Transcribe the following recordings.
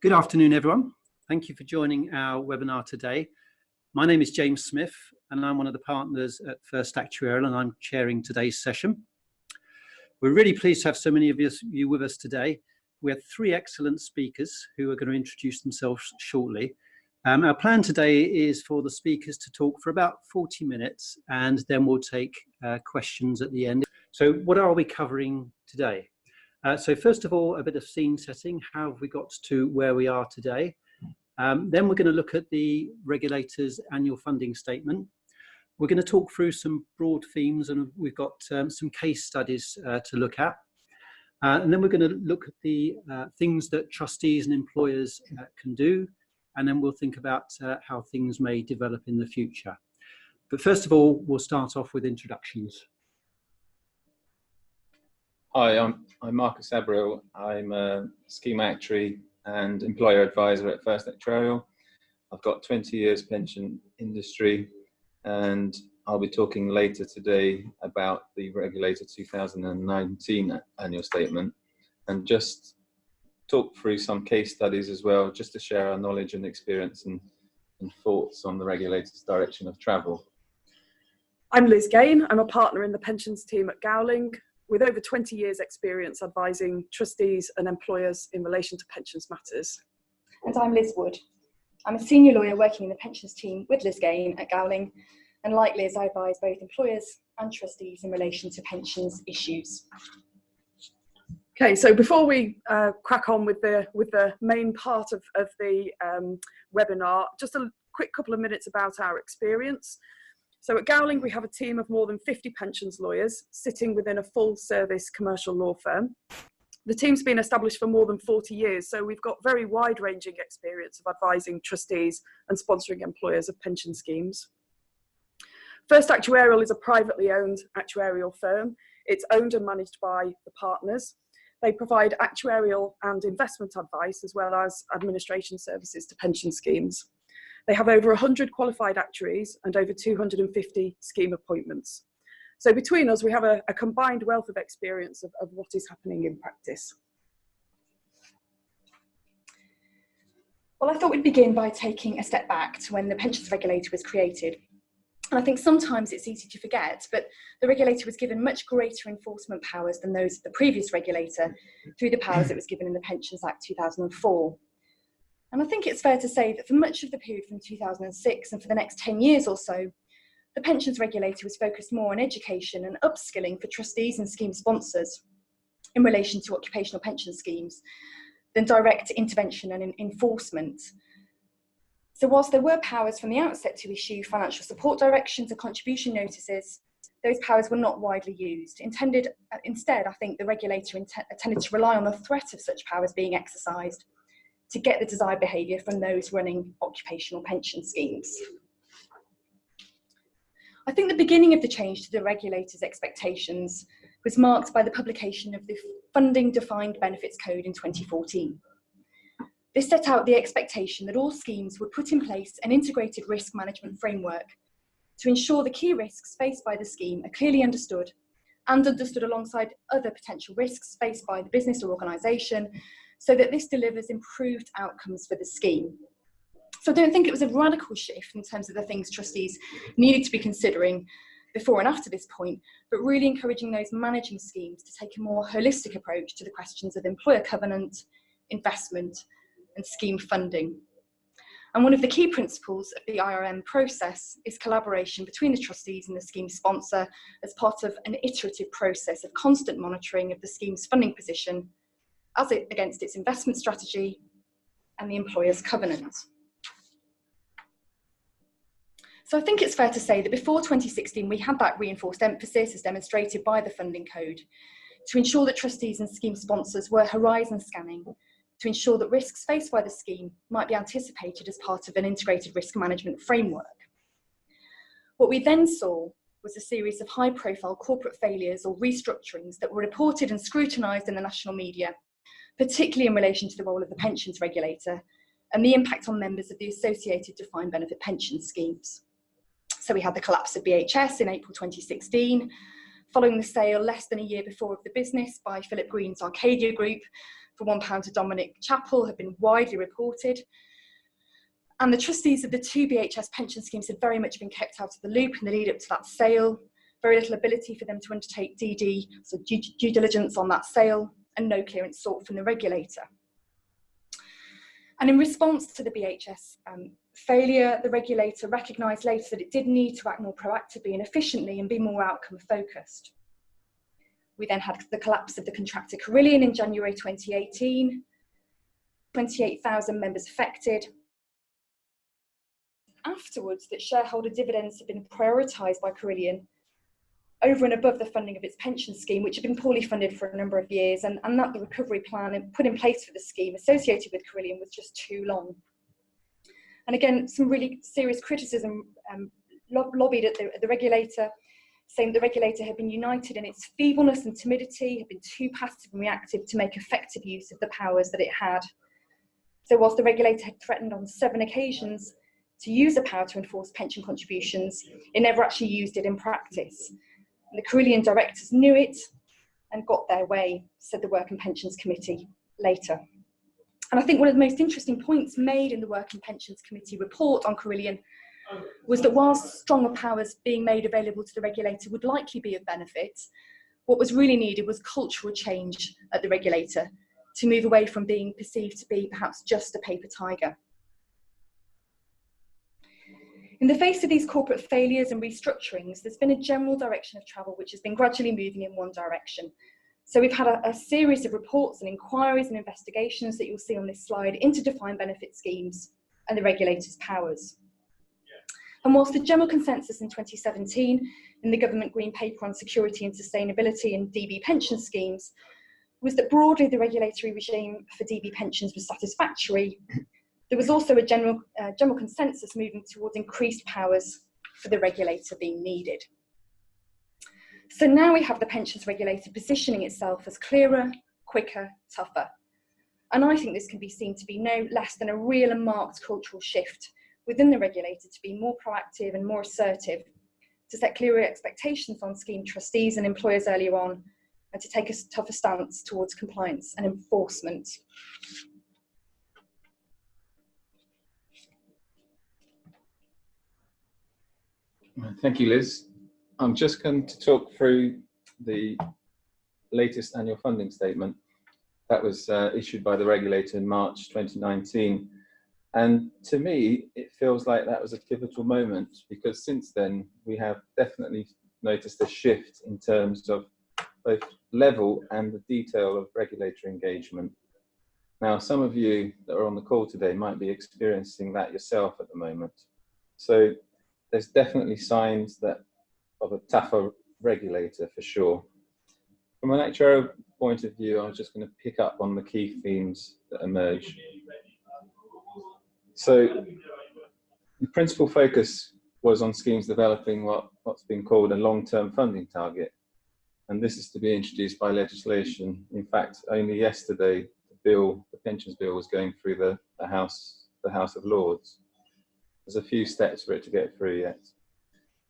Good afternoon, everyone. Thank you for joining our webinar today. My name is James Smith, and I'm one of the partners at First Actuarial, and I'm chairing today's session. We're really pleased to have so many of you with us today. We have three excellent speakers who are going to introduce themselves shortly. Our plan today is for the speakers to talk for about 40 minutes, and then we'll take questions at the end. So what are we covering today? So first of all, a bit of scene setting. How have we got to where we are today? Then we're going to look at the regulator's annual funding statement. We're going to talk through some broad themes, and we've got some case studies to look at. And then we're going to look at the things that trustees and employers can do. And then we'll think about how things may develop in the future. But first of all, we'll start off with introductions. Hi, I'm Marcos Abreu. I'm a scheme actuary and employer advisor at First Actuarial. I've got 20 years pension industry, and I'll be talking later today about the Regulator 2019 annual statement, and just talk through some case studies as well, just to share our knowledge and experience and thoughts on the regulator's direction of travel. I'm Liz Gane. I'm a partner in the pensions team at Gowling, with over 20 years experience advising trustees and employers in relation to pensions matters. And I'm Liz Wood. I'm a senior lawyer working in the pensions team with Liz Gane at Gowling, and like Liz, I advise both employers and trustees in relation to pensions issues. Okay, so before we crack on with the main part of the webinar, just a quick couple of minutes about our experience. So at Gowling, we have a team of more than 50 pensions lawyers sitting within a full service commercial law firm. The team's been established for more than 40 years, so we've got very wide-ranging experience of advising trustees and sponsoring employers of pension schemes. First Actuarial is a privately owned actuarial firm. It's owned and managed by the partners. They provide actuarial and investment advice, as well as administration services to pension schemes. They have over 100 qualified actuaries and over 250 scheme appointments. So between us, we have a combined wealth of experience of what is happening in practice. Well, I thought we'd begin by taking a step back to when the Pensions Regulator was created. And I think sometimes it's easy to forget, but the regulator was given much greater enforcement powers than those of the previous regulator through the powers it was given in the Pensions Act 2004. And I think it's fair to say that for much of the period from 2006 and for the next 10 years or so, the Pensions Regulator was focused more on education and upskilling for trustees and scheme sponsors in relation to occupational pension schemes than direct intervention and enforcement. So whilst there were powers from the outset to issue financial support directions and contribution notices, those powers were not widely used. Instead, I think the regulator tended to rely on the threat of such powers being exercised to get the desired behaviour from those running occupational pension schemes. I think the beginning of the change to the regulator's expectations was marked by the publication of the Funding Defined Benefits Code in 2014. This set out the expectation that all schemes would put in place an integrated risk management framework to ensure the key risks faced by the scheme are clearly understood and understood alongside other potential risks faced by the business or organisation, so that this delivers improved outcomes for the scheme. So I don't think it was a radical shift in terms of the things trustees needed to be considering before and after this point, but really encouraging those managing schemes to take a more holistic approach to the questions of employer covenant, investment, and scheme funding. And one of the key principles of the IRM process is collaboration between the trustees and the scheme sponsor as part of an iterative process of constant monitoring of the scheme's funding position as it against its investment strategy and the employer's covenant. So I think it's fair to say that before 2016, we had that reinforced emphasis as demonstrated by the funding code to ensure that trustees and scheme sponsors were horizon scanning to ensure that risks faced by the scheme might be anticipated as part of an integrated risk management framework. What we then saw was a series of high-profile corporate failures or restructurings that were reported and scrutinised in the national media, particularly in relation to the role of the Pensions Regulator and the impact on members of the associated defined benefit pension schemes. So we had the collapse of BHS in April 2016, following the sale less than a year before of the business by Philip Green's Arcadia Group, for £1 to Dominic Chappell have been widely reported. And the trustees of the two BHS pension schemes had very much been kept out of the loop in the lead up to that sale. Very little ability for them to undertake DD, so due diligence on that sale, and no clearance sought from the regulator. And in response to the BHS failure, the regulator recognised later that it did need to act more proactively and efficiently and be more outcome focused. We then had the collapse of the contractor Carillion in January 2018, 28,000 members affected. Afterwards, that shareholder dividends have been prioritised by Carillion over and above the funding of its pension scheme, which had been poorly funded for a number of years, and that the recovery plan put in place for the scheme associated with Carillion was just too long. And again, some really serious criticism lobbied at the regulator, saying the regulator had been united in its feebleness and timidity, had been too passive and reactive to make effective use of the powers that it had. So whilst the regulator had threatened on 7 occasions to use the power to enforce pension contributions, it never actually used it in practice. And the Carillion directors knew it and got their way, said the Work and Pensions Committee later. And I think one of the most interesting points made in the Work and Pensions Committee report on Carillion was that whilst stronger powers being made available to the regulator would likely be of benefit, what was really needed was cultural change at the regulator to move away from being perceived to be perhaps just a paper tiger. In the face of these corporate failures and restructurings, there's been a general direction of travel which has been gradually moving in one direction. So we've had a series of reports and inquiries and investigations that you'll see on this slide into defined benefit schemes and the regulator's powers. And whilst the general consensus in 2017 in the government green paper on security and sustainability in DB pension schemes was that broadly the regulatory regime for DB pensions was satisfactory, there was also a general consensus moving towards increased powers for the regulator being needed. So now we have the pensions regulator positioning itself as clearer, quicker, tougher. And I think this can be seen to be no less than a real and marked cultural shift within the regulator to be more proactive and more assertive, to set clearer expectations on scheme trustees and employers earlier on, and to take a tougher stance towards compliance and enforcement. Thank you, Liz. I'm just going to talk through the latest annual funding statement that was issued by the regulator in March 2019. And to me, it feels like that was a pivotal moment, because since then we have definitely noticed a shift in terms of both level and the detail of regulatory engagement. Now, some of you that are on the call today might be experiencing that yourself at the moment. So there's definitely signs that of a tougher regulator for sure. From an actuarial point of view, I'm just going to pick up on the key themes that emerge. So the principal focus was on schemes developing what's been called a long-term funding target. And this is to be introduced by legislation. In fact, only yesterday, the pensions bill was going through the House of Lords. There's a few steps for it to get through yet.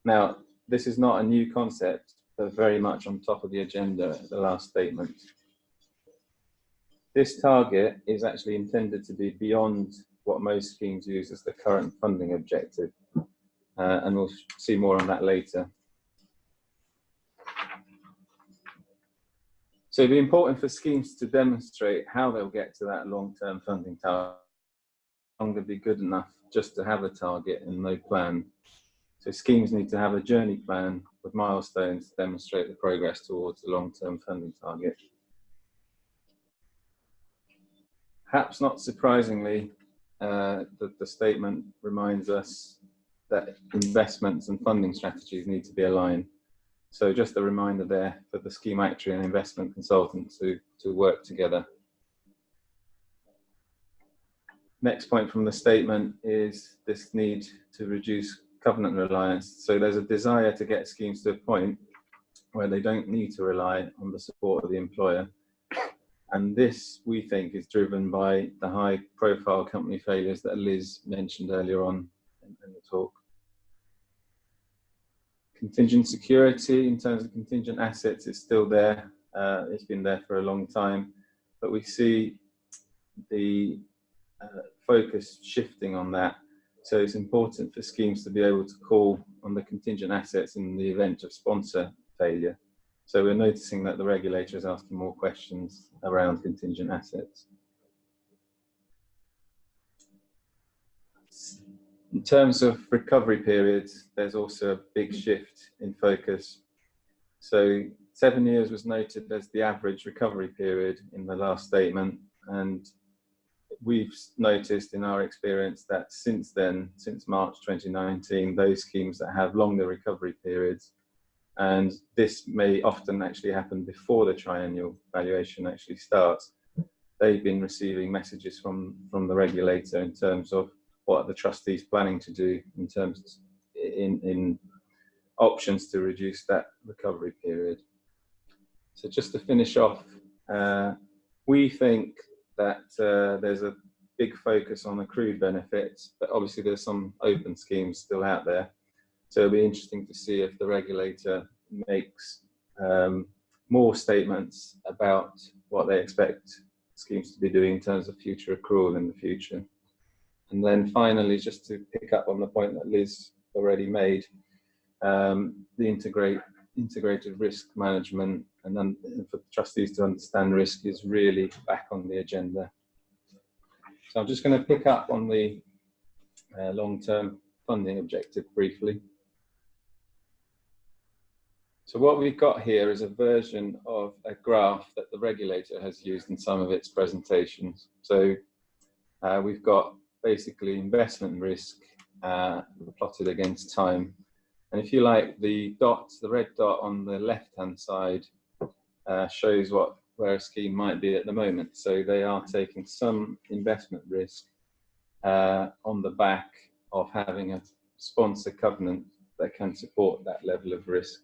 Now, this is not a new concept, but very much on top of the agenda at the last statement. This target is actually intended to be beyond what most schemes use as the current funding objective, and we'll see more on that later. So it'd be important for schemes to demonstrate how they'll get to that long-term funding target. It's not going to be good enough just to have a target and no plan. So schemes need to have a journey plan with milestones to demonstrate the progress towards the long-term funding target. Perhaps not surprisingly, the statement reminds us that investments and funding strategies need to be aligned. So just a reminder there for the scheme actuary and investment consultant to work together. Next point from the statement is this need to reduce covenant reliance. So there's a desire to get schemes to a point where they don't need to rely on the support of the employer. And this, we think, is driven by the high profile company failures that Liz mentioned earlier on in the talk. Contingent security in terms of contingent assets is still there. It's been there for a long time. but we see the focus shifting on that. So it's important for schemes to be able to call on the contingent assets in the event of sponsor failure. So we're noticing that the regulator is asking more questions around contingent assets. In terms of recovery periods, there's also a big shift in focus. So 7 years was noted as the average recovery period in the last statement, and we've noticed in our experience that since then, since March 2019, those schemes that have longer recovery periods, and this may often actually happen before the triennial valuation actually starts, they've been receiving messages from the regulator in terms of what the trustees planning to do in terms in options to reduce that recovery period. So just to finish off, we think that there's a big focus on accrued benefits, but obviously there's some open schemes still out there. So it'll be interesting to see if the regulator makes more statements about what they expect schemes to be doing in terms of future accrual in the future. And then finally, just to pick up on the point that Liz already made, the integrated risk management and then for the trustees to understand risk is really back on the agenda. So I'm just going to pick up on the long-term funding objective briefly. So what we've got here is a version of a graph that the regulator has used in some of its presentations. So we've got basically investment risk plotted against time. And if you like, the red dot on the left-hand side shows where a scheme might be at the moment. So they are taking some investment risk on the back of having a sponsor covenant that can support that level of risk.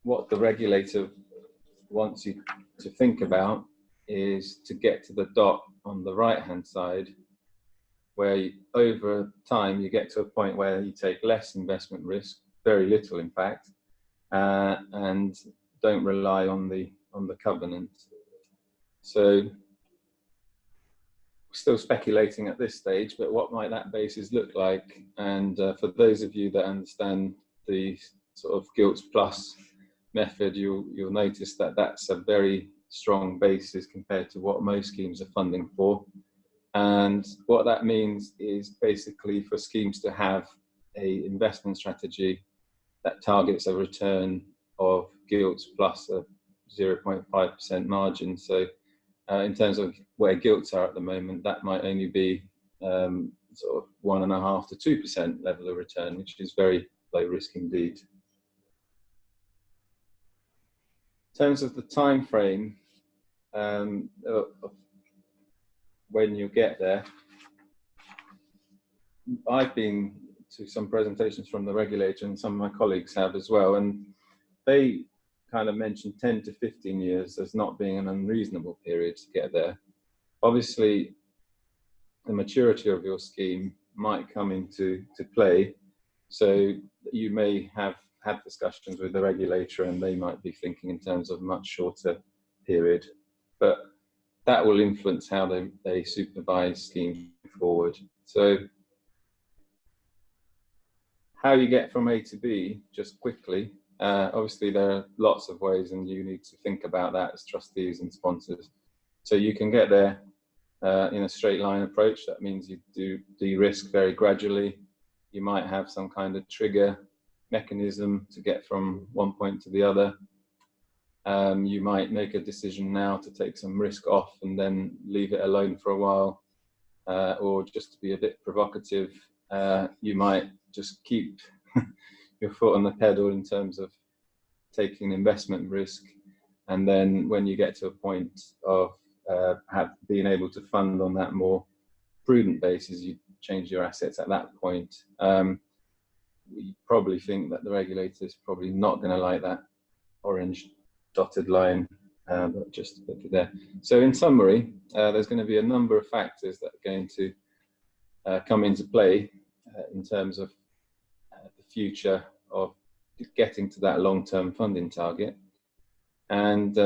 What the regulator wants you to think about is to get to the dot on the right-hand side, where over time you get to a point where you take less investment risk, very little in fact, and don't rely on the covenant. So we're still speculating at this stage, but what might that basis look like? And for those of you that understand the sort of gilts plus method, you'll notice that that's a very strong basis compared to what most schemes are funding for. And what that means is basically for schemes to have a investment strategy that targets a return of gilts plus a 0.5% margin. So in terms of where gilts are at the moment, that might only be sort of 1.5% to 2% level of return, which is very low risk indeed. In terms of the time frame, when you get there, I've been to some presentations from the regulator and some of my colleagues have as well, and they kind of mentioned 10 to 15 years as not being an unreasonable period to get there. Obviously, the maturity of your scheme might come into play, so you may have had discussions with the regulator and they might be thinking in terms of much shorter period, but that will influence how they supervise schemes forward. So how you get from A to B, just quickly, obviously there are lots of ways and you need to think about that as trustees and sponsors. So you can get there in a straight line approach. That means you do de-risk very gradually. You might have some kind of trigger mechanism to get from one point to the other. You might make a decision now to take some risk off and then leave it alone for a while, or just to be a bit provocative, you might just keep your foot on the pedal in terms of taking investment risk, and then when you get to a point of being able to fund on that more prudent basis, you change your assets at that point. We probably think that the regulator is probably not going to like that orange dotted line, but just put it there. So in summary, there's going to be a number of factors that are going to come into play in terms of the future of getting to that long-term funding target. And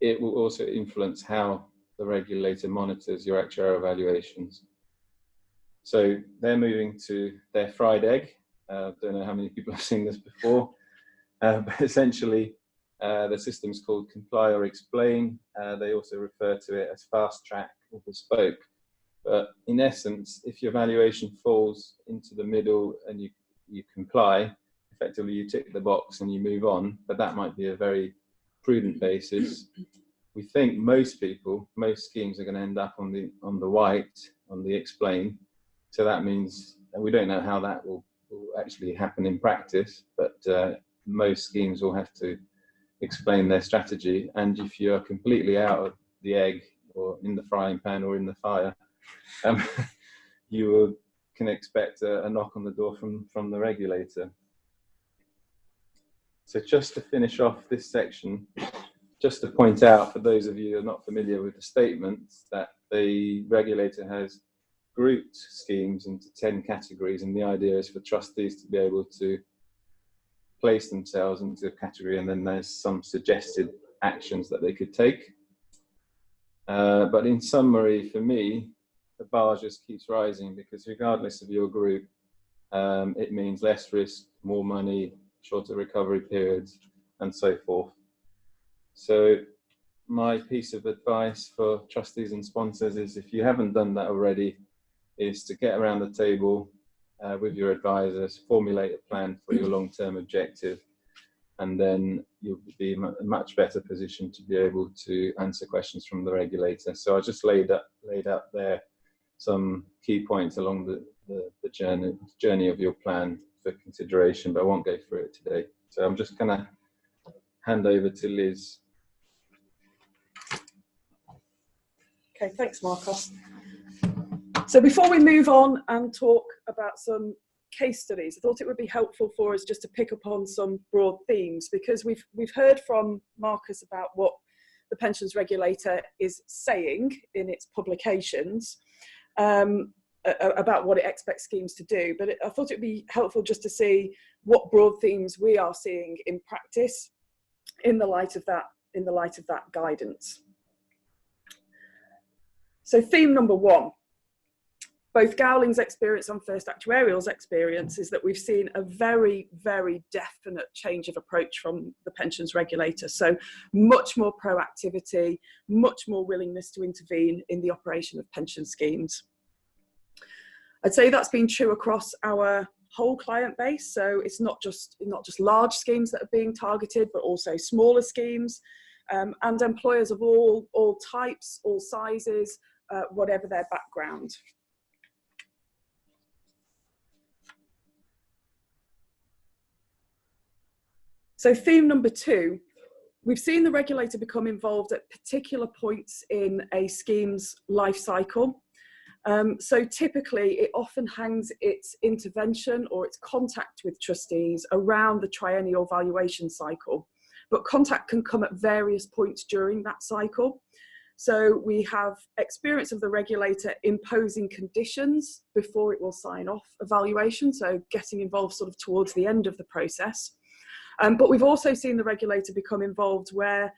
it will also influence how the regulator monitors your actuarial valuations. So they're moving to their fried egg. Don't know how many people have seen this before, but essentially the system's called Comply or Explain. They also refer to it as Fast Track or Bespoke. But in essence, if your valuation falls into the middle and you comply, effectively you tick the box and you move on, but that might be a very prudent basis. We think most schemes are going to end up on the white, on the explain. So that means, and we don't know how that will actually happen in practice, but most schemes will have to explain their strategy. And if you're completely out of the egg or in the frying pan or in the fire, you can expect a knock on the door from the regulator. So just to finish off this section, just to point out for those of you who are not familiar with the statements, that the regulator has grouped schemes into 10 categories, and the idea is for trustees to be able to place themselves into a category, and then there's some suggested actions that they could take. But in summary, for me, the bar just keeps rising, because regardless of your group, it means less risk, more money, shorter recovery periods, and so forth. So my piece of advice for trustees and sponsors is, if you haven't done that already, is to get around the table with your advisors, formulate a plan for your long-term objective, and then you'll be in a much better position to be able to answer questions from the regulator. So I just laid out there some key points along the journey of your plan for consideration, but I won't go through it today. So I'm just going to hand over to Liz. Okay, thanks, Marcos. So before we move on and talk about some case studies, I thought it would be helpful for us just to pick up on some broad themes, because we've heard from Marcos about what the Pensions Regulator is saying in its publications about what it expects schemes to do. But I thought it would be helpful just to see what broad themes we are seeing in practice in the light of that guidance. So theme number one, both Gowling's experience and First Actuarial's experience, is that we've seen a very, very definite change of approach from the Pensions Regulator. So much more proactivity, much more willingness to intervene in the operation of pension schemes. I'd say that's been true across our whole client base. So it's not just large schemes that are being targeted, but also smaller schemes, and employers of all types, all sizes, whatever their background. So theme number two, we've seen the regulator become involved at particular points in a scheme's life cycle. So typically it often hangs its intervention or its contact with trustees around the triennial valuation cycle, but contact can come at various points during that cycle. So we have experience of the regulator imposing conditions before it will sign off a valuation, so getting involved sort of towards the end of the process. But we've also seen the regulator become involved where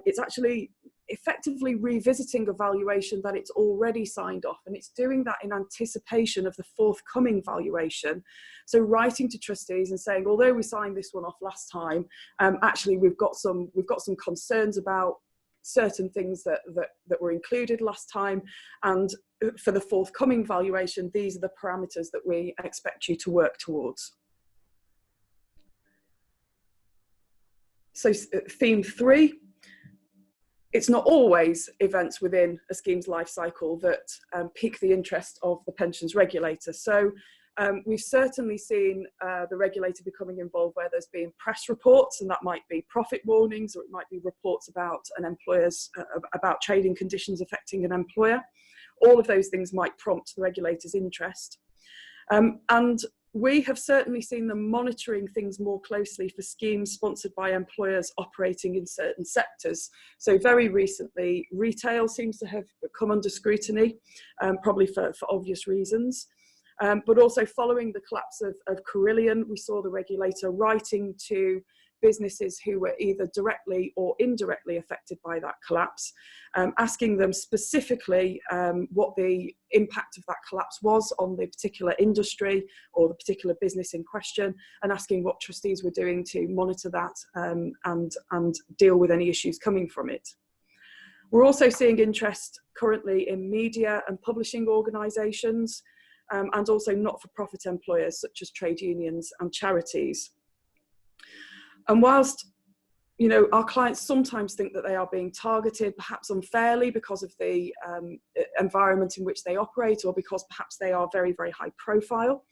it's actually effectively revisiting a valuation that it's already signed off, and it's doing that in anticipation of the forthcoming valuation. So writing to trustees and saying, although we signed this one off last time, actually we've got some concerns about certain things that were included last time, and for the forthcoming valuation, these are the parameters that we expect you to work towards. So theme three, it's not always events within a scheme's life cycle that pique the interest of the pensions regulator. So we've certainly seen the regulator becoming involved where there's been press reports, and that might be profit warnings, or it might be reports about an employer's about trading conditions affecting an employer. All of those things might prompt the regulator's interest. And we have certainly seen them monitoring things more closely for schemes sponsored by employers operating in certain sectors. So very recently, retail seems to have come under scrutiny, probably for obvious reasons. But also following the collapse of Carillion, we saw the regulator writing to businesses who were either directly or indirectly affected by that collapse, asking them specifically what the impact of that collapse was on the particular industry or the particular business in question, and asking what trustees were doing to monitor that and deal with any issues coming from it. We're also seeing interest currently in media and publishing organisations, and also not-for-profit employers such as trade unions and charities. And whilst, you know, our clients sometimes think that they are being targeted, perhaps unfairly, because of the environment in which they operate, or because perhaps they are very, very high profile,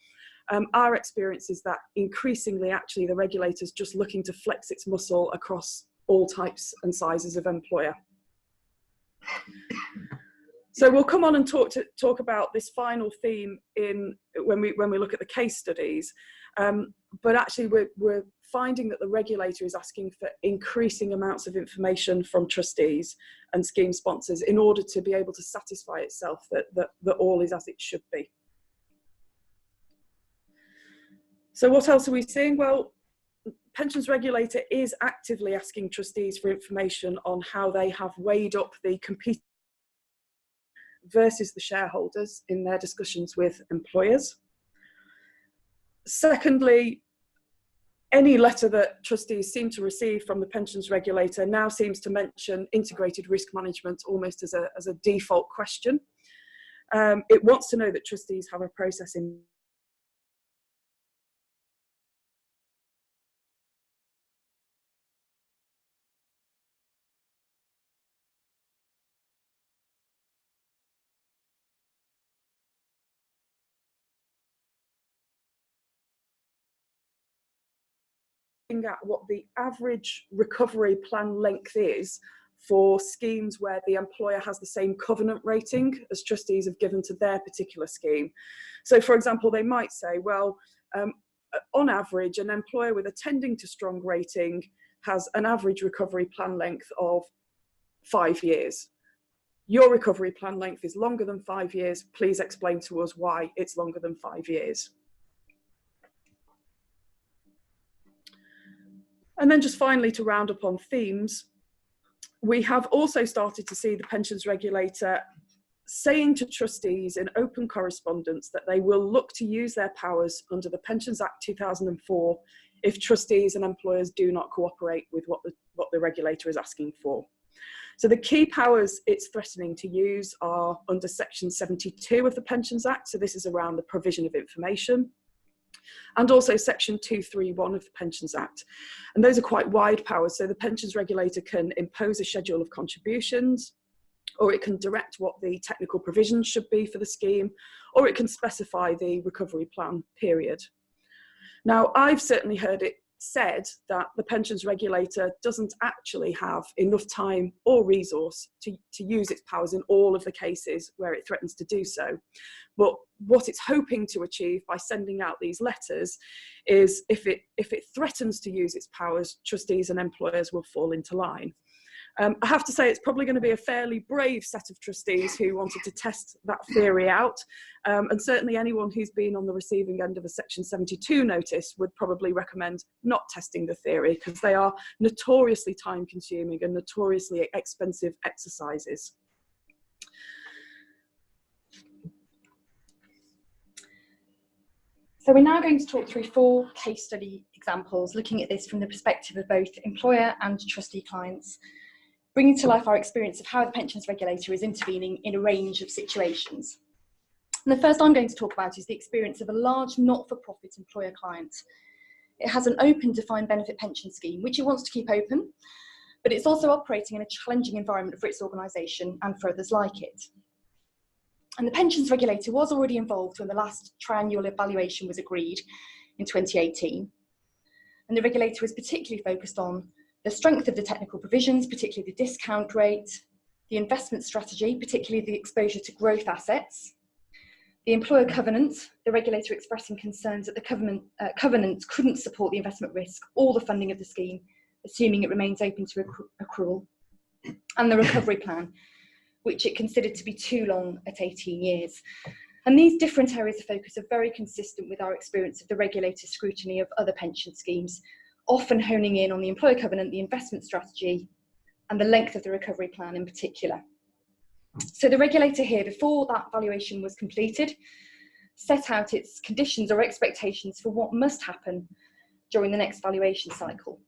our experience is that increasingly actually the regulator's just looking to flex its muscle across all types and sizes of employer. So we'll come on and talk about this final theme when we look at the case studies, but actually we're finding that the regulator is asking for increasing amounts of information from trustees and scheme sponsors in order to be able to satisfy itself that all is as it should be. So what else are we seeing? Well, Pensions Regulator is actively asking trustees for information on how they have weighed up the competing versus the shareholders in their discussions with employers. Secondly, any letter that trustees seem to receive from the Pensions Regulator now seems to mention integrated risk management almost as a default question. It wants to know that trustees have a process in at what the average recovery plan length is for schemes where the employer has the same covenant rating as trustees have given to their particular scheme. So for example, they might say, well, on average, an employer with a tending to strong rating has an average recovery plan length of 5 years. Your recovery plan length is longer than 5 years. Please explain to us why it's longer than 5 years. And then just finally, to round up on themes, we have also started to see the Pensions Regulator saying to trustees in open correspondence that they will look to use their powers under the Pensions Act 2004 if trustees and employers do not cooperate with what the regulator is asking for. So the key powers it's threatening to use are under Section 72 of the Pensions Act. So this is around the provision of information. And also Section 231 of the Pensions Act. And those are quite wide powers. So the Pensions Regulator can impose a schedule of contributions, or it can direct what the technical provisions should be for the scheme, or it can specify the recovery plan period. Now, I've certainly heard it said that the Pensions Regulator doesn't actually have enough time or resource to use its powers in all of the cases where it threatens to do so. But what it's hoping to achieve by sending out these letters is if it threatens to use its powers, trustees and employers will fall into line. I have to say it's probably going to be a fairly brave set of trustees who wanted to test that theory out. And certainly anyone who's been on the receiving end of a Section 72 notice would probably recommend not testing the theory, because they are notoriously time consuming and notoriously expensive exercises. So we're now going to talk through 4 case study examples, looking at this from the perspective of both employer and trustee clients, bringing to life our experience of how the Pensions Regulator is intervening in a range of situations. And the first I'm going to talk about is the experience of a large not-for-profit employer client. It has an open defined benefit pension scheme, which it wants to keep open, but it's also operating in a challenging environment for its organisation and for others like it. And the Pensions Regulator was already involved when the last triennial evaluation was agreed in 2018. And the regulator was particularly focused on the strength of the technical provisions, particularly the discount rate, the investment strategy, particularly the exposure to growth assets, the employer covenant, the regulator expressing concerns that the covenant couldn't support the investment risk or the funding of the scheme, assuming it remains open to accrual, and the recovery plan, which it considered to be too long at 18 years. And these different areas of focus are very consistent with our experience of the regulator's scrutiny of other pension schemes, often honing in on the employer covenant, the investment strategy, and the length of the recovery plan in particular. So the regulator here, before that valuation was completed, set out its conditions or expectations for what must happen during the next valuation cycle.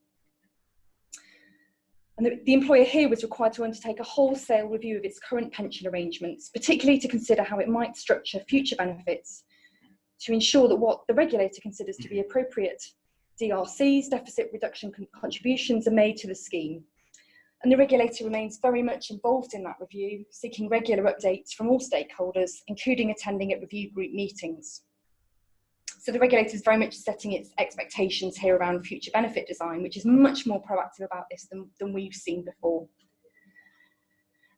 And the employer here was required to undertake a wholesale review of its current pension arrangements, particularly to consider how it might structure future benefits to ensure that what the regulator considers to be appropriate DRCs, deficit reduction contributions, are made to the scheme. And the regulator remains very much involved in that review, seeking regular updates from all stakeholders, including attending at review group meetings. So the regulator is very much setting its expectations here around future benefit design, which is much more proactive about this than we've seen before.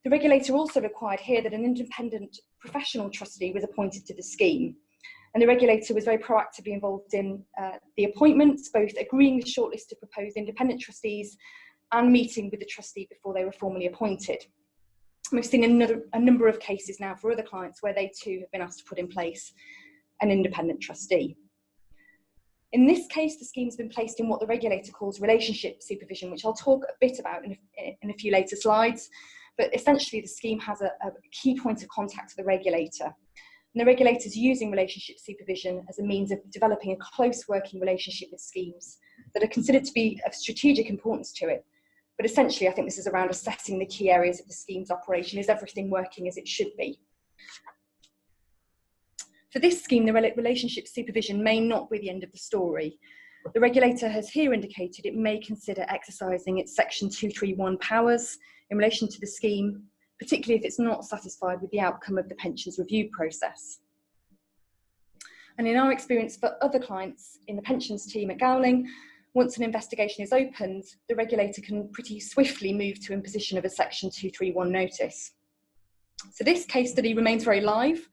The regulator also required here that an independent professional trustee was appointed to the scheme. And the regulator was very proactively involved in the appointments, both agreeing the shortlist of proposed independent trustees and meeting with the trustee before they were formally appointed. We've seen a number of cases now for other clients where they too have been asked to put in place an independent trustee. In this case, the scheme's been placed in what the regulator calls relationship supervision, which I'll talk a bit about in a few later slides. But essentially, the scheme has a key point of contact to the regulator. And the regulator is using relationship supervision as a means of developing a close working relationship with schemes that are considered to be of strategic importance to it. But essentially, I think this is around assessing the key areas of the scheme's operation. Is everything working as it should be? For this scheme, the relationship supervision may not be the end of the story. The regulator has here indicated it may consider exercising its Section 231 powers in relation to the scheme, particularly if it's not satisfied with the outcome of the pensions review process. And in our experience for other clients in the pensions team at Gowling, once an investigation is opened, the regulator can pretty swiftly move to imposition of a Section 231 notice. So this case study remains very live.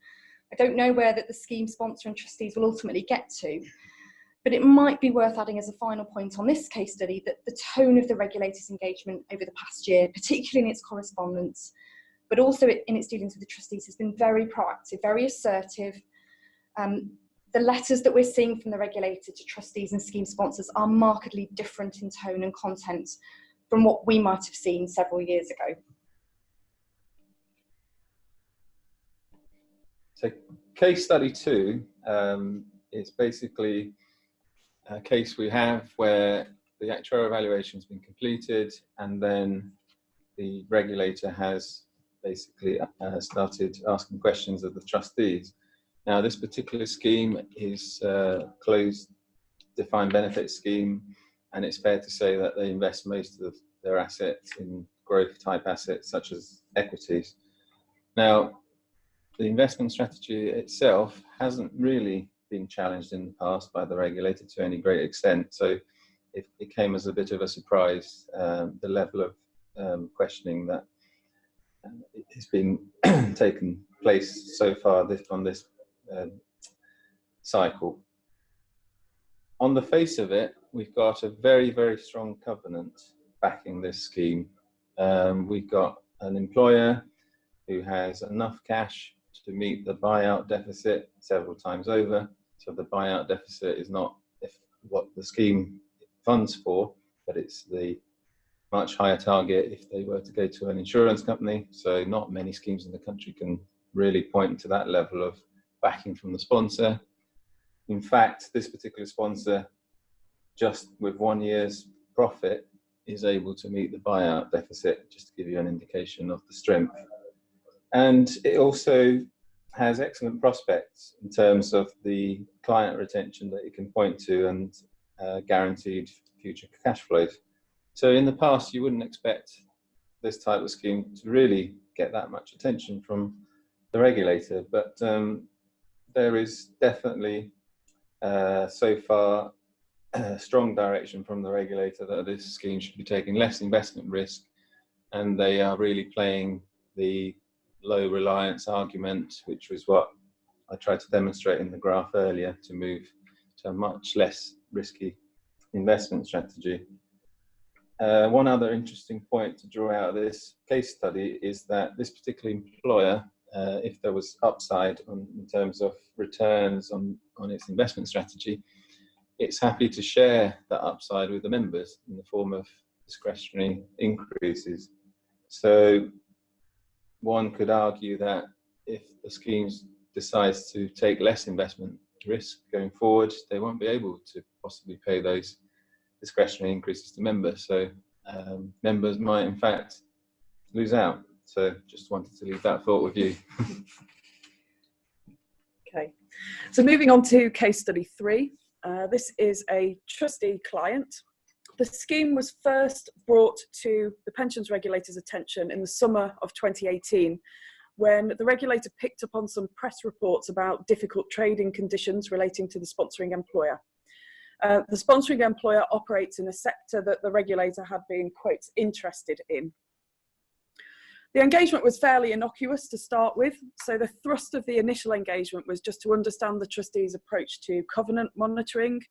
I don't know where that the scheme sponsor and trustees will ultimately get to, but it might be worth adding as a final point on this case study that the tone of the regulator's engagement over the past year, particularly in its correspondence, but also in its dealings with the trustees, has been very proactive, very assertive. The letters that we're seeing from the regulator to trustees and scheme sponsors are markedly different in tone and content from what we might have seen several years ago. So case study 2 is basically a case we have where the actuarial evaluation has been completed and then the regulator has basically started asking questions of the trustees. Now, this particular scheme is a closed defined benefit scheme, and it's fair to say that they invest most of their assets in growth type assets such as equities. Now, the investment strategy itself hasn't really been challenged in the past by the regulator to any great extent, so it came as a bit of a surprise, the level of questioning that has been taken place so far on this cycle. On the face of it, we've got a very, very strong covenant backing this scheme. We've got an employer who has enough cash to meet the buyout deficit several times over. So the buyout deficit is not what the scheme funds for, but it's the much higher target if they were to go to an insurance company. So not many schemes in the country can really point to that level of backing from the sponsor. In fact, this particular sponsor, just with 1 year's profit, is able to meet the buyout deficit, just to give you an indication of the strength. And it also has excellent prospects in terms of the client retention that it can point to and guaranteed future cash flows. So in the past, you wouldn't expect this type of scheme to really get that much attention from the regulator, but there is definitely so far a strong direction from the regulator that this scheme should be taking less investment risk, and they are really playing the low reliance argument, which was what I tried to demonstrate in the graph earlier, to move to a much less risky investment strategy. One other interesting point to draw out of this case study is that this particular employer, if there was upside in terms of returns on its investment strategy, it's happy to share that upside with the members in the form of discretionary increases. So one could argue that if the schemes decides to take less investment risk going forward, they won't be able to possibly pay those discretionary increases to members. So members might in fact lose out. So just wanted to leave that thought with you. Okay, so moving on to case study 3. This is a trustee client. The scheme was first brought to the Pensions Regulator's attention in the summer of 2018, when the regulator picked up on some press reports about difficult trading conditions relating to the sponsoring employer. The sponsoring employer operates in a sector that the regulator had been, quote, interested in. The engagement was fairly innocuous to start with, so the thrust of the initial engagement was just to understand the trustees' approach to covenant monitoring,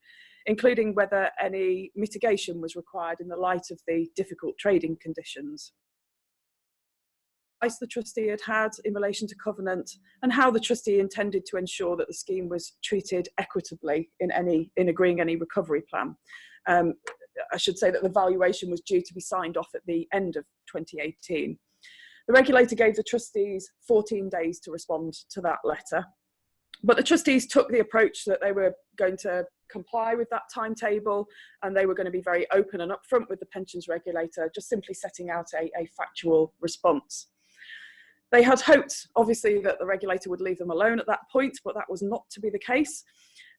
including whether any mitigation was required in the light of the difficult trading conditions. The trustee had in relation to covenant, and how the trustee intended to ensure that the scheme was treated equitably in agreeing any recovery plan. I should say that the valuation was due to be signed off at the end of 2018. The regulator gave the trustees 14 days to respond to that letter, but the trustees took the approach that they were going to comply with that timetable, and they were going to be very open and upfront with the pensions regulator, just simply setting out a factual response. They had hoped, obviously, that the regulator would leave them alone at that point, but that was not to be the case.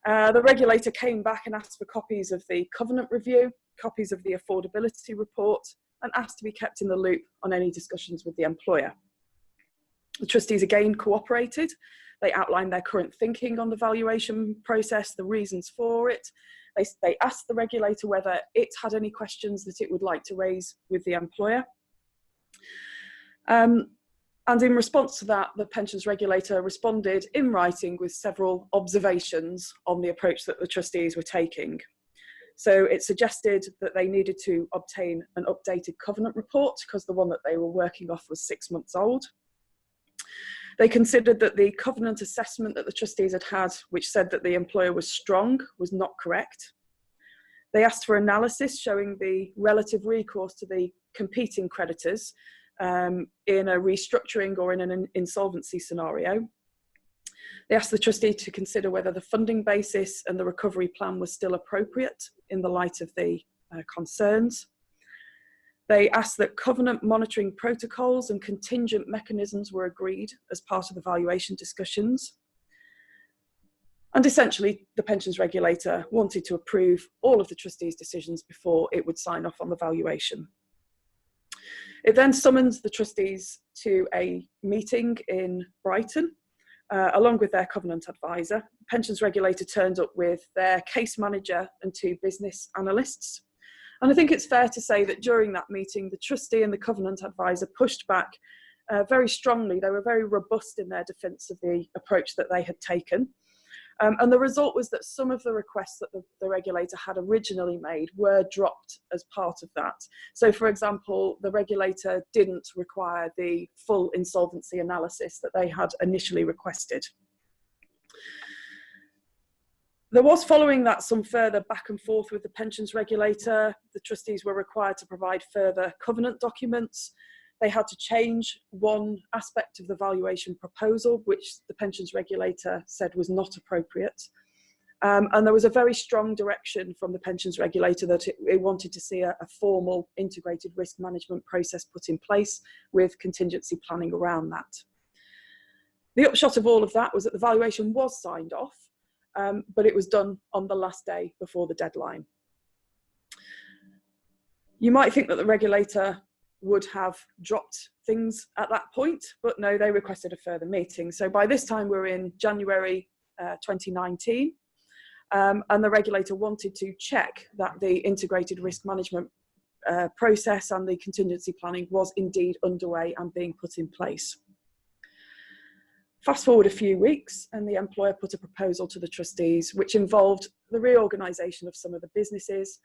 The regulator came back and asked for copies of the covenant review, copies of the affordability report, and asked to be kept in the loop on any discussions with the employer. The trustees again cooperated. They outlined their current thinking on the valuation process, the reasons for it. They asked the regulator whether it had any questions that it would like to raise with the employer. And in response to that, the pensions regulator responded in writing with several observations on the approach that the trustees were taking. So it suggested that they needed to obtain an updated covenant report because the one that they were working off was 6 months old. They considered that the covenant assessment that the trustees had, which said that the employer was strong, was not correct. They asked for analysis showing the relative recourse to the competing creditors in a restructuring or in an insolvency scenario. They asked the trustee to consider whether the funding basis and the recovery plan was still appropriate in the light of the concerns. They asked that covenant monitoring protocols and contingent mechanisms were agreed as part of the valuation discussions. And essentially, the pensions regulator wanted to approve all of the trustees' decisions before it would sign off on the valuation. It then summons the trustees to a meeting in Brighton, along with their covenant advisor. The pensions regulator turned up with their case manager and 2 business analysts. And I think it's fair to say that during that meeting, the trustee and the covenant advisor pushed back very strongly. They were very robust in their defence of the approach that they had taken. And the result was that some of the requests that the regulator had originally made were dropped as part of that. So, for example, the regulator didn't require the full insolvency analysis that they had initially requested. There was, following that, some further back and forth with the pensions regulator. The trustees were required to provide further covenant documents. They had to change one aspect of the valuation proposal, which the pensions regulator said was not appropriate. And there was a very strong direction from the pensions regulator that it wanted to see a formal integrated risk management process put in place with contingency planning around that. The upshot of all of that was that the valuation was signed off, but it was done on the last day before the deadline. You might think that the regulator would have dropped things at that point, but no, they requested a further meeting. So by this time we're in January 2019, and the regulator wanted to check that the integrated risk management process and the contingency planning was indeed underway and being put in place. Fast forward a few weeks, and the employer put a proposal to the trustees, which involved the reorganisation of some of the businesses,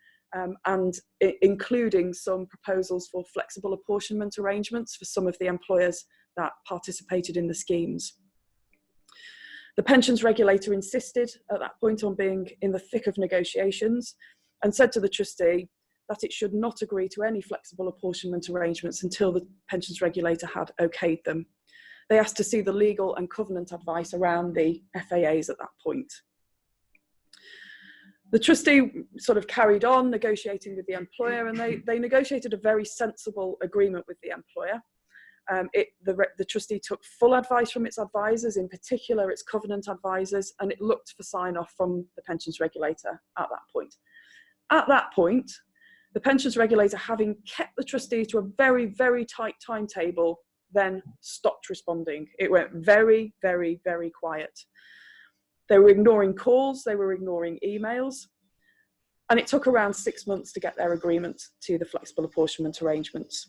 and including some proposals for flexible apportionment arrangements for some of the employers that participated in the schemes. The pensions regulator insisted at that point on being in the thick of negotiations and said to the trustee that it should not agree to any flexible apportionment arrangements until the pensions regulator had okayed them. They asked to see the legal and covenant advice around the FAAs at that point. The trustee sort of carried on negotiating with the employer, and they negotiated a very sensible agreement with the employer. The trustee took full advice from its advisors, in particular its covenant advisors, and it looked for sign-off from the pensions regulator at that point. At that point, the pensions regulator, having kept the trustee to a very, very tight timetable, then stopped responding. It went very, very, very quiet. They were ignoring calls, they were ignoring emails, and it took around 6 months to get their agreement to the flexible apportionment arrangements.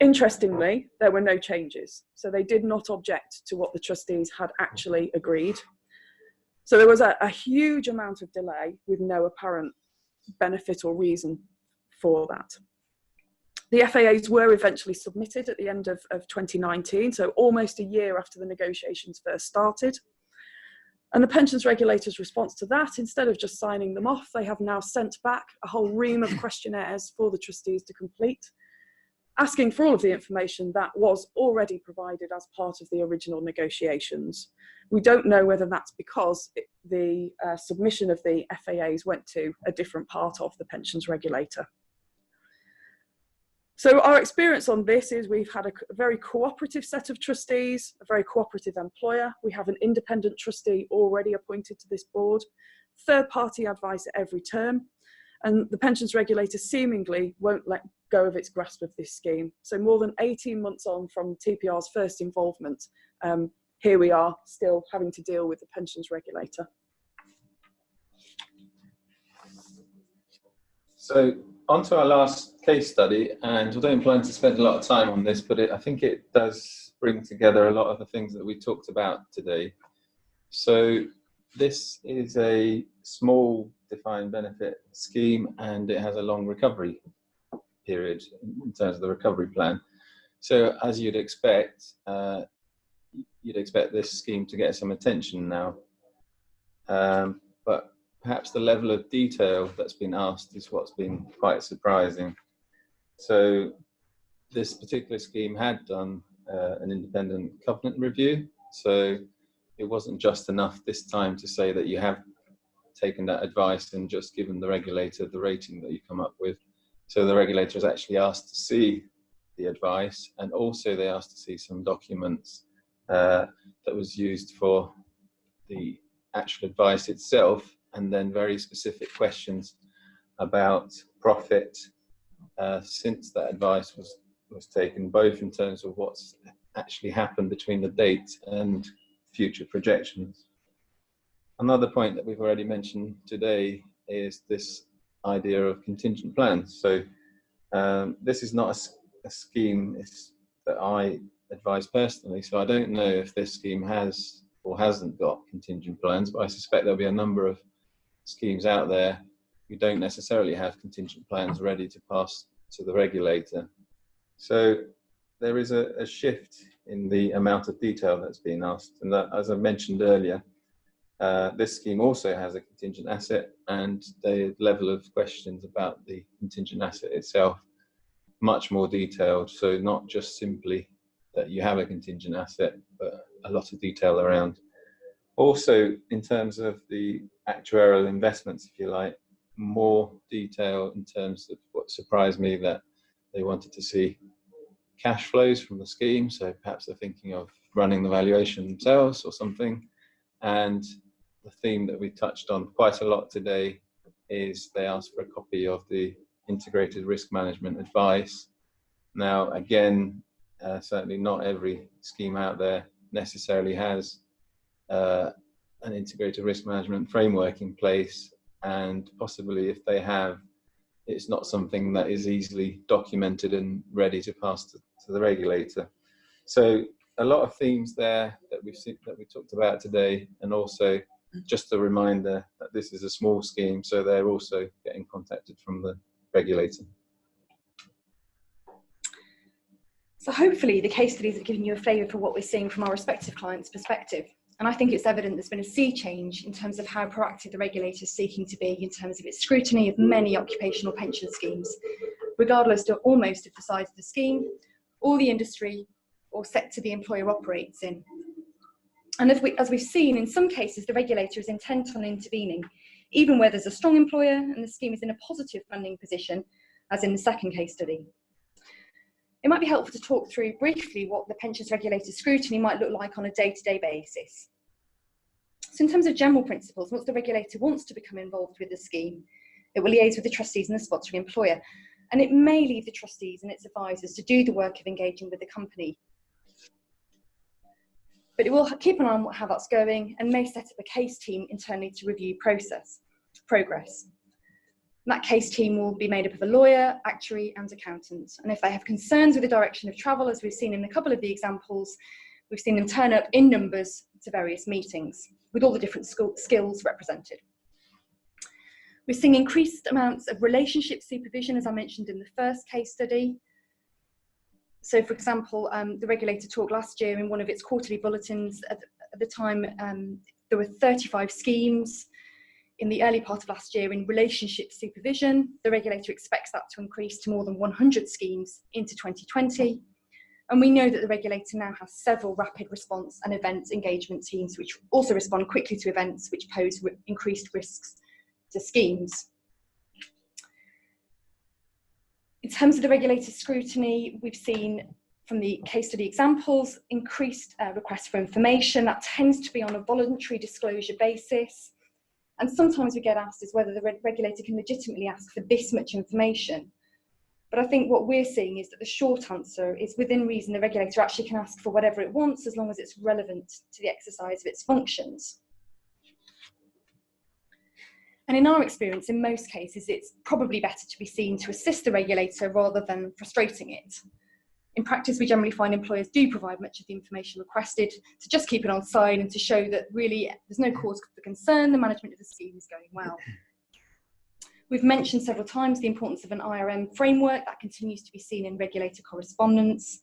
Interestingly, there were no changes, so they did not object to what the trustees had actually agreed. So there was a huge amount of delay with no apparent benefit or reason for that. The FAAs were eventually submitted at the end of 2019, so almost a year after the negotiations first started. And the pensions regulator's response to that, instead of just signing them off, they have now sent back a whole ream of questionnaires for the trustees to complete, asking for all of the information that was already provided as part of the original negotiations. We don't know whether that's because the submission of the FAAs went to a different part of the pensions regulator. So our experience on this is we've had a very cooperative set of trustees, a very cooperative employer. We have an independent trustee already appointed to this board, third-party advice at every term, and the pensions regulator seemingly won't let go of its grasp of this scheme. So more than 18 months on from TPR's first involvement, here we are still having to deal with the pensions regulator. So on to our last case study, and I don't plan to spend a lot of time on this, but I think it does bring together a lot of the things that we talked about today. So this is a small defined benefit scheme, and it has a long recovery period in terms of the recovery plan. So as you'd expect this scheme to get some attention now, but perhaps the level of detail that's been asked is what's been quite surprising. So this particular scheme had done an independent covenant review, so it wasn't just enough this time to say that you have taken that advice and just given the regulator the rating that you come up with. So the regulator has actually asked to see the advice, and also they asked to see some documents that was used for the actual advice itself, and then very specific questions about profit since that advice was taken, both in terms of what's actually happened between the date and future projections. Another point that we've already mentioned today is this idea of contingent plans. So this is not a scheme that I advise personally, so I don't know if this scheme has or hasn't got contingent plans, but I suspect there'll be a number of schemes out there who don't necessarily have contingent plans ready to pass to the regulator. So there is a shift in the amount of detail that's being asked, and that, as I mentioned earlier, this scheme also has a contingent asset, and the level of questions about the contingent asset itself much more detailed. So not just simply that you have a contingent asset, but a lot of detail around. Also, in terms of the actuarial investments, if you like, more detail in terms of what surprised me, that they wanted to see cash flows from the scheme. So perhaps they're thinking of running the valuation themselves or something. And the theme that we touched on quite a lot today is they asked for a copy of the integrated risk management advice. Now, again, certainly not every scheme out there necessarily has an integrated risk management framework in place, and possibly if they have, it's not something that is easily documented and ready to pass to the regulator. So a lot of themes there that we talked about today, and also just a reminder that this is a small scheme, so they're also getting contacted from the regulator. So hopefully the case studies have given you a flavour for what we're seeing from our respective clients' perspective. And I think it's evident there's been a sea change in terms of how proactive the regulator is seeking to be in terms of its scrutiny of many occupational pension schemes, regardless of almost of the size of the scheme, or the industry or sector the employer operates in. And as we've seen, in some cases, the regulator is intent on intervening, even where there's a strong employer and the scheme is in a positive funding position, as in the second case study. It might be helpful to talk through briefly what the pensions regulator scrutiny might look like on a day-to-day basis. So in terms of general principles, once the regulator wants to become involved with the scheme, it will liaise with the trustees and the sponsoring employer, and it may leave the trustees and its advisors to do the work of engaging with the company. But it will keep an eye on how that's going and may set up a case team internally to review progress. And that case team will be made up of a lawyer, actuary and accountant. And if they have concerns with the direction of travel, as we've seen in a couple of the examples, we've seen them turn up in numbers to various meetings with all the different skills represented. We're seeing increased amounts of relationship supervision, as I mentioned in the first case study. So, for example, the regulator talked last year in one of its quarterly bulletins. At the time, there were 35 schemes in the early part of last year in relationship supervision. The regulator expects that to increase to more than 100 schemes into 2020. And we know that the regulator now has several rapid response and event engagement teams which also respond quickly to events which pose increased risks to schemes. In terms of the regulator's scrutiny, we've seen from the case study examples, increased requests for information. That tends to be on a voluntary disclosure basis. And sometimes we get asked is whether the regulator can legitimately ask for this much information. But I think what we're seeing is that the short answer is within reason the regulator actually can ask for whatever it wants as long as it's relevant to the exercise of its functions. And in our experience, in most cases, it's probably better to be seen to assist the regulator rather than frustrating it. In practice, we generally find employers do provide much of the information requested to just keep it on side and to show that really there's no cause for concern, the management of the scheme is going well. We've mentioned several times the importance of an IRM framework that continues to be seen in regulator correspondence.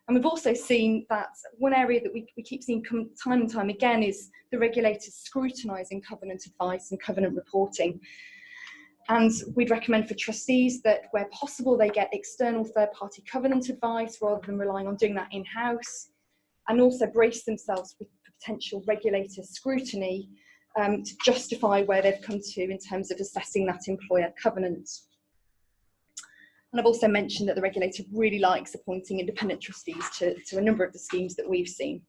And we've also seen that one area that we keep seeing time and time again is the regulators scrutinising covenant advice and covenant reporting. And we'd recommend for trustees that where possible they get external third-party covenant advice rather than relying on doing that in-house, and also brace themselves with potential regulator scrutiny to justify where they've come to in terms of assessing that employer covenant. And I've also mentioned that the regulator really likes appointing independent trustees to a number of the schemes that we've seen.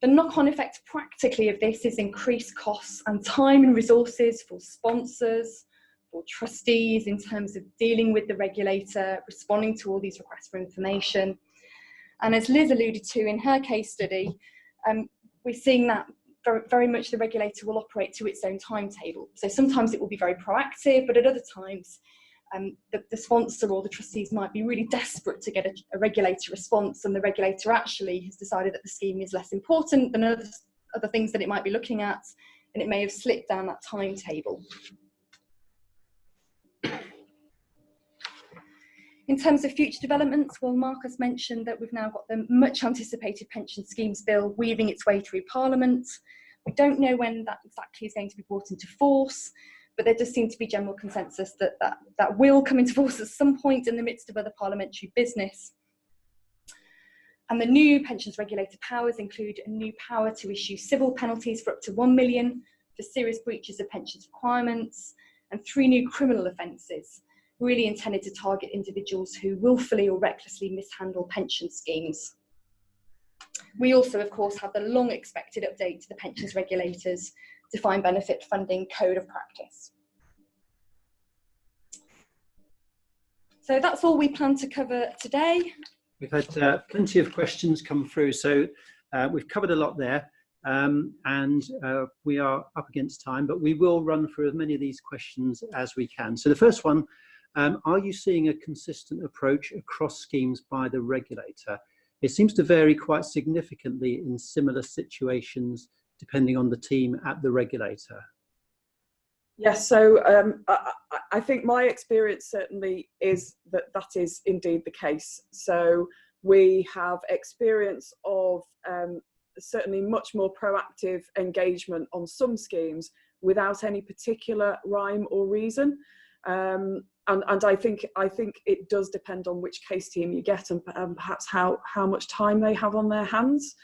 The knock-on effect practically of this is increased costs and time and resources for sponsors, for trustees in terms of dealing with the regulator, responding to all these requests for information. And as Liz alluded to in her case study, we're seeing that very much the regulator will operate to its own timetable. So sometimes it will be very proactive, but at other times the sponsor or the trustees might be really desperate to get a regulator response, and the regulator actually has decided that the scheme is less important than other things that it might be looking at, and it may have slipped down that timetable. In terms of future developments, well, Marcos mentioned that we've now got the much anticipated pension schemes bill weaving its way through Parliament. We don't know when that exactly is going to be brought into force, but there does seem to be general consensus that will come into force at some point in the midst of other parliamentary business. And the new pensions regulator powers include a new power to issue civil penalties for up to 1 million for serious breaches of pensions requirements, and 3 new criminal offences, really intended to target individuals who willfully or recklessly mishandle pension schemes. We also, of course, have the long expected update to the pensions regulators defined benefit funding code of practice. So that's all we plan to cover today. We've had plenty of questions come through, so we've covered a lot there, and we are up against time, but we will run through as many of these questions as we can. So the first one, are you seeing a consistent approach across schemes by the regulator? It seems to vary quite significantly in similar situations depending on the team at the regulator. Yes, so I think my experience certainly is that is indeed the case. So we have experience of certainly much more proactive engagement on some schemes without any particular rhyme or reason. And I think it does depend on which case team you get, and perhaps how much time they have on their hands.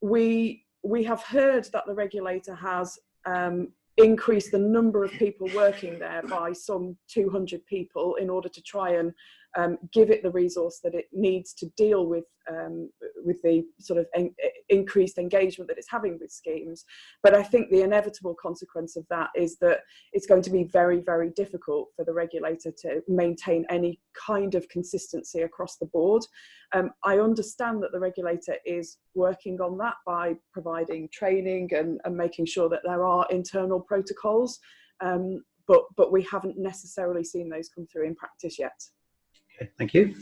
We have heard that the regulator has increased the number of people working there by some 200 people in order to try and give it the resource that it needs to deal with the sort of increased engagement that it's having with schemes. But I think the inevitable consequence of that is that it's going to be very, very difficult for the regulator to maintain any kind of consistency across the board. I understand that the regulator is working on that by providing training and making sure that there are internal protocols, but we haven't necessarily seen those come through in practice yet. Okay, thank you.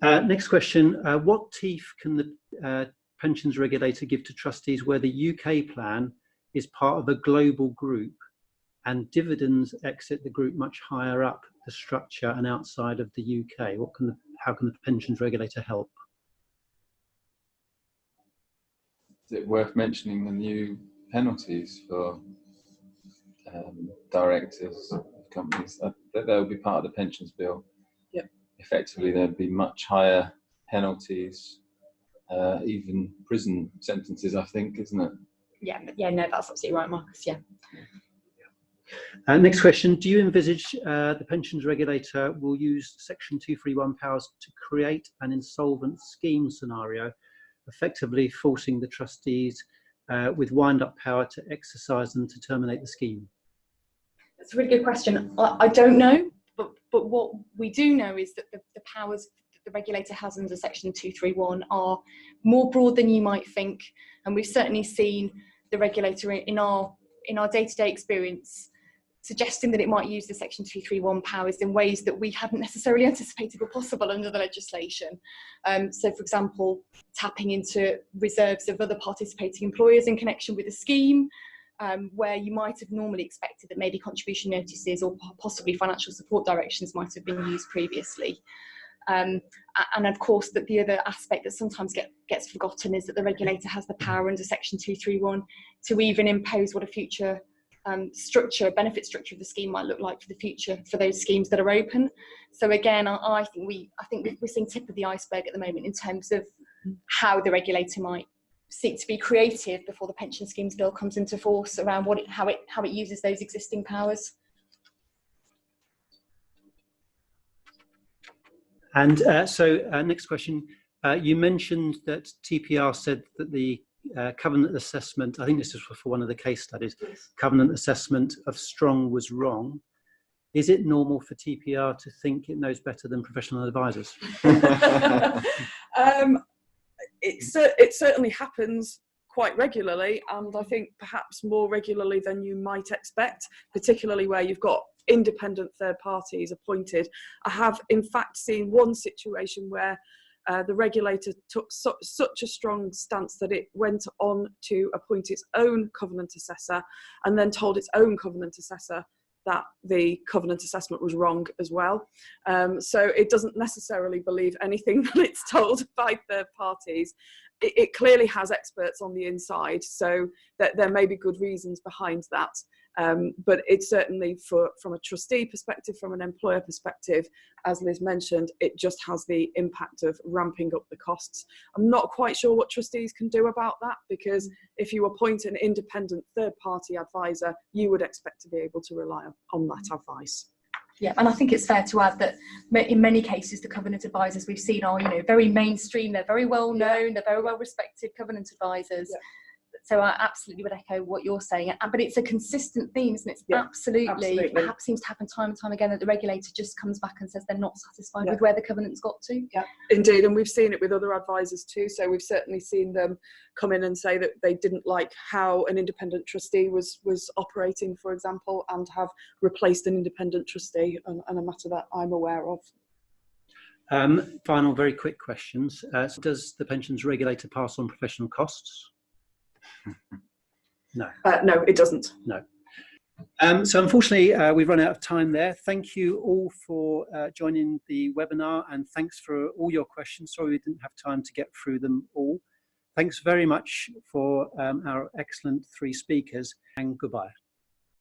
Next question. What teeth can the pensions regulator give to trustees where the UK plan is part of a global group and dividends exit the group much higher up the structure and outside of the UK? How can the pensions regulator help? Is it worth mentioning the new penalties for directors of companies? That will be part of the pensions bill. Yep. Effectively, there'd be much higher penalties, even prison sentences, I think, isn't it? Yeah, no, that's absolutely right, Marcus. Yeah. Next question. Do you envisage the pensions regulator will use Section 231 powers to create an insolvent scheme scenario, effectively forcing the trustees with wind-up power to exercise them to terminate the scheme? That's a really good question. I don't know, but what we do know is that the powers that the regulator has under Section 231 are more broad than you might think, and we've certainly seen the regulator in our day-to-day experience suggesting that it might use the Section 231 powers in ways that we hadn't necessarily anticipated were possible under the legislation. So, for example, tapping into reserves of other participating employers in connection with a scheme, where you might have normally expected that maybe contribution notices or possibly financial support directions might have been used previously. And of course, that the other aspect that sometimes gets forgotten is that the regulator has the power under Section 231 to even impose what a future benefit structure of the scheme might look like for the future for those schemes that are open. So again, I think we're seeing tip of the iceberg at the moment in terms of how the regulator might seek to be creative before the pension schemes bill comes into force around how it uses those existing powers. And next question. You mentioned that TPR said that the covenant assessment, I think this is for one of the case studies, Yes. Covenant assessment of strong was wrong. Is it normal for TPR to think it knows better than professional advisors? It certainly happens quite regularly, and I think perhaps more regularly than you might expect, particularly where you've got independent third parties appointed. I have in fact seen one situation where the regulator took such a strong stance that it went on to appoint its own covenant assessor and then told its own covenant assessor that the covenant assessment was wrong as well. So it doesn't necessarily believe anything that it's told by third parties. It clearly has experts on the inside, so that there may be good reasons behind that. But it's certainly from a trustee perspective, from an employer perspective, as Liz mentioned, it just has the impact of ramping up the costs. I'm not quite sure what trustees can do about that, because if you appoint an independent third-party advisor, you would expect to be able to rely on that advice. Yeah, and I think it's fair to add that in many cases the covenant advisors we've seen are, very mainstream. They're very well known. They're very well respected covenant advisors. Yeah. So I absolutely would echo what you're saying, but it's a consistent theme, isn't it? Absolutely. It seems to happen time and time again that the regulator just comes back and says they're not satisfied with where the covenant's got to. Yeah, indeed, and we've seen it with other advisors too. So we've certainly seen them come in and say that they didn't like how an independent trustee was operating, for example, and have replaced an independent trustee, and a matter that I'm aware of. Final, very quick questions. So does the pensions regulator pass on professional costs? No. No, it doesn't. No. So unfortunately, we've run out of time there. Thank you all for joining the webinar, and thanks for all your questions. Sorry we didn't have time to get through them all. Thanks very much for our excellent three speakers, and goodbye.